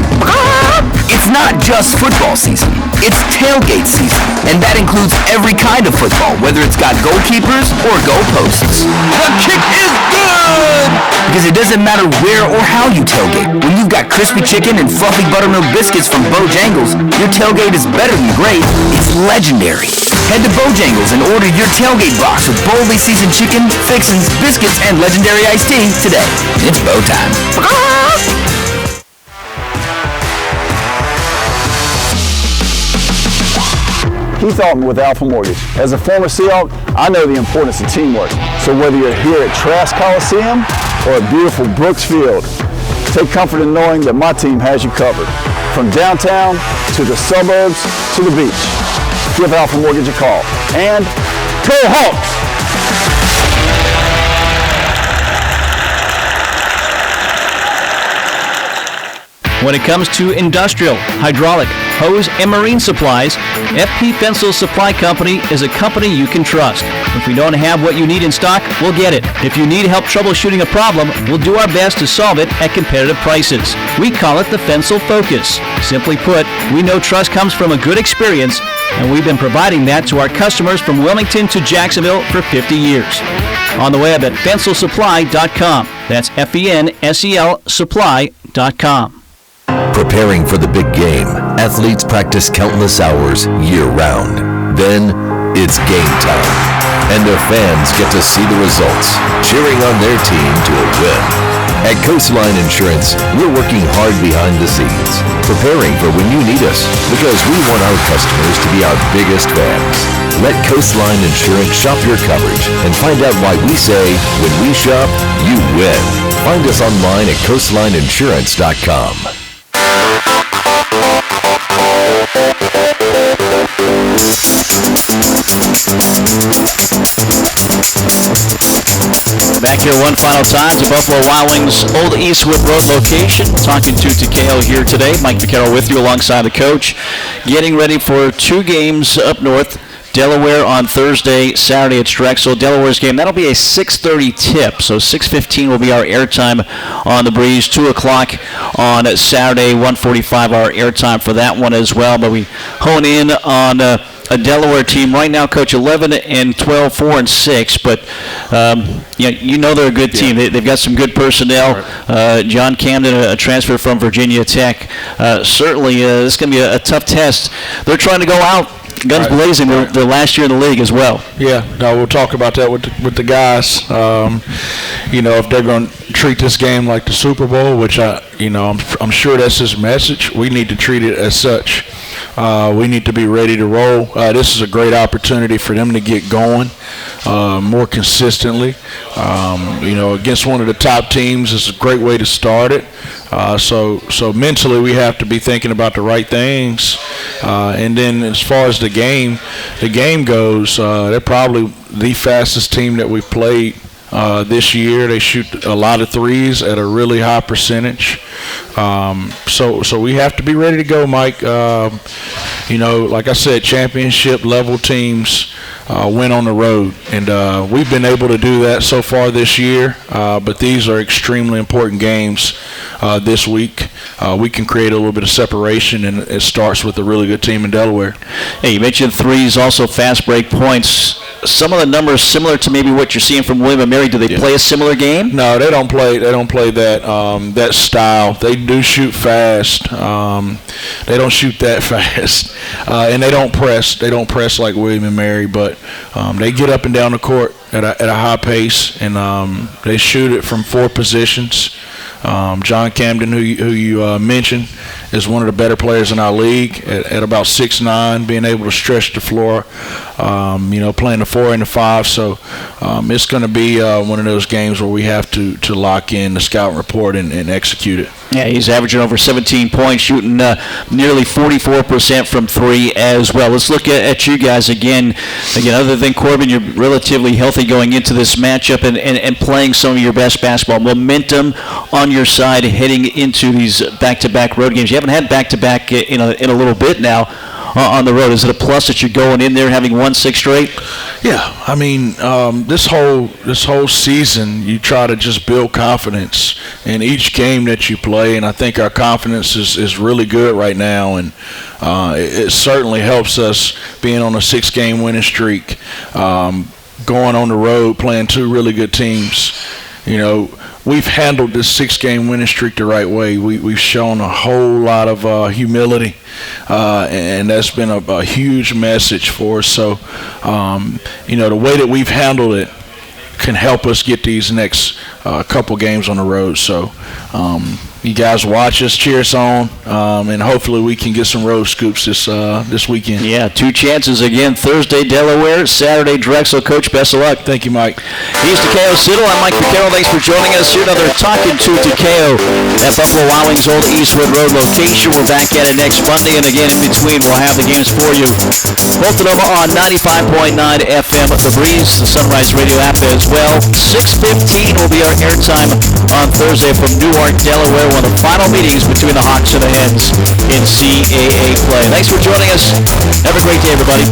It's not just football season. It's tailgate season. And that includes every kind of football, whether it's got goalkeepers or goalposts. The kick is good! Because it doesn't matter where or how you tailgate. When you've got crispy chicken and fluffy buttermilk biscuits from Bojangles, your tailgate is better than great. It's legendary. Head to Bojangles and order your tailgate box with boldly seasoned chicken, fixins, biscuits, and legendary iced tea today. It's bow time. Keith Altman with Alpha Mortgage. As a former Seahawk, I know the importance of teamwork. So whether you're here at Trask Coliseum or at beautiful Brooks Field, take comfort in knowing that my team has you covered. From downtown to the suburbs to the beach. Give Alpha Mortgage a call. And go Hawks! When it comes to industrial, hydraulic, hose, and marine supplies, FP Pencil Supply Company is a company you can trust. If we don't have what you need in stock, we'll get it. If you need help troubleshooting a problem, we'll do our best to solve it at competitive prices. We call it the Pencil Focus. Simply put, we know trust comes from a good experience, and we've been providing that to our customers from Wilmington to Jacksonville for 50 years. On the web at fencelsupply.com. That's FENSEL supply.com. Preparing for the big game, athletes practice countless hours year-round. Then, it's game time, and their fans get to see the results, cheering on their team to a win. At Coastline Insurance, we're working hard behind the scenes, preparing for when you need us, because we want our customers to be our biggest fans. Let Coastline Insurance shop your coverage and find out why we say, when we shop, you win. Find us online at coastlineinsurance.com. Back here one final time to Buffalo Wild Wings Old Eastwood Road location. Talking to Takayo here today. Mike McCarroll with you alongside the coach. Getting ready for two games up north. Delaware on Thursday, Saturday at Drexel. Delaware's game, that'll be a 6:30 tip, so 6:15 will be our airtime on the Breeze. 2 o'clock on Saturday, 1:45 our airtime for that one as well. But we hone in on a Delaware team right now, Coach, 11-12, 4-6. But you know they're a good team. They've got some good personnel. John Camden, a transfer from Virginia Tech. Certainly, this is going to be a tough test. They're trying to go out guns blazing. They're last year in the league as well. Yeah, no, we'll talk about that with the guys. If they're going to treat this game like the Super Bowl, which I'm sure that's his message. We need to treat it as such. We need to be ready to roll. This is a great opportunity for them to get going more consistently. Against one of the top teams is a great way to start it. So mentally we have to be thinking about the right things. And then as far as the game goes, they're probably the fastest team that we've played this year. They shoot a lot of threes at a really high percentage. So we have to be ready to go, Mike. Like I said, championship level teams win on the road, and we've been able to do that so far this year. But these are extremely important games this week. We can create a little bit of separation, and it starts with a really good team in Delaware. Hey, you mentioned threes, also fast break points. Some of the numbers similar to maybe what you're seeing from William & Mary. Do they play a similar game? No, they don't play that style. They do shoot fast. They don't shoot that fast, and they don't press. They don't press like William & Mary, but they get up and down the court at a high pace, and they shoot it from 4 positions. John Camden, who you mentioned, is one of the better players in our league at about 6'9", being able to stretch the floor, playing the 4 and the 5. So it's going to be one of those games where we have to lock in the scout report and execute it. Yeah, he's averaging over 17 points, shooting nearly 44% from 3 as well. Let's look at you guys again. Other than Corbin, you're relatively healthy going into this matchup and playing some of your best basketball. Momentum on your side heading into these back-to-back road games. You haven't had back-to-back in a little bit now on the road. Is it a plus that you're going in there having won 6 straight? Yeah, I mean, this whole season, you try to just build confidence in each game that you play, and I think our confidence is really good right now, and it certainly helps us being on a 6-game winning streak, going on the road, playing 2 really good teams. You know, we've handled this 6-game winning streak the right way. We've shown a whole lot of humility, and that's been a huge message for us. So, you know, the way that we've handled it can help us get these next couple games on the road. So, you guys watch us, cheer us on, and hopefully we can get some road scoops this weekend. Yeah, 2 chances again. Thursday, Delaware. Saturday, Drexel. Coach, best of luck. Thank you, Mike. He's Takayo Siddle. I'm Mike McCarroll. Thanks for joining us here. Another Talkin' to Takayo at Buffalo Wild Wings' old Eastwood Road location. We're back at it next Monday, and again in between we'll have the games for you. Both of them on 95.9 FM The Breeze, the Sunrise Radio app as well. 6:15 will be our airtime on Thursday from Newark, Delaware. One of the final meetings between the Hawks and the Hens in CAA play. Thanks for joining us. Have a great day, everybody.